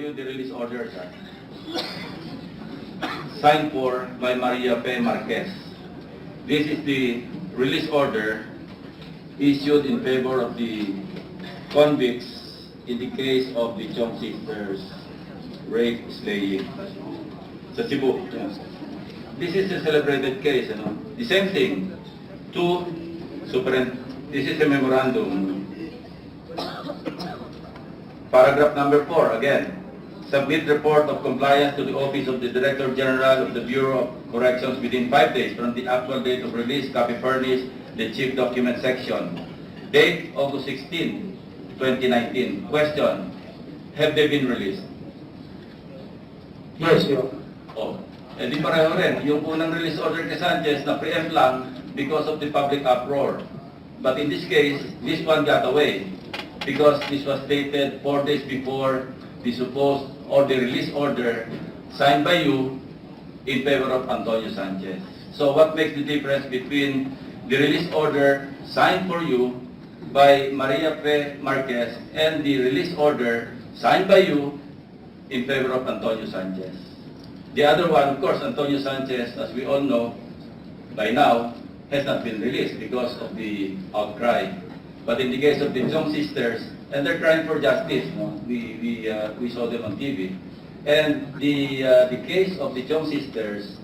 you the release order, sir. Signed for by Maria P. Marquez. This is the release order issued in favor of the convicts in the case of the Chong sisters rape slaying sa Cebu. This is a celebrated case. The same thing. This is a memorandum. Paragraph number 4, again. Submit report of compliance to the Office of the Director General of the Bureau of Corrections within 5 days from the actual date of release. Copy furnished the Chief Document Section. Date, August 16, 2019. Question, have they been released? Yes, Your Oh, Honor. di pareho rin. Yung unang release order kay Sanchez na preempt lang because of the public uproar. But in this case, this one got away because this was dated 4 days before the supposed or the release order signed by you in favor of Antonio Sanchez. So what makes the difference between the release order signed for you by Maria P. Marquez and the release order signed by you in favor of Antonio Sanchez? The other one, of course, Antonio Sanchez, as we all know by now, has not been released because of the outcry. But in the case of the Chong sisters, and they're crying for justice, no? We saw them on TV. And the case of the Chong sisters,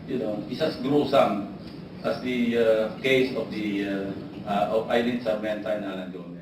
is as gruesome as the case of the of Eileen Sarmenta and Alan Gomez.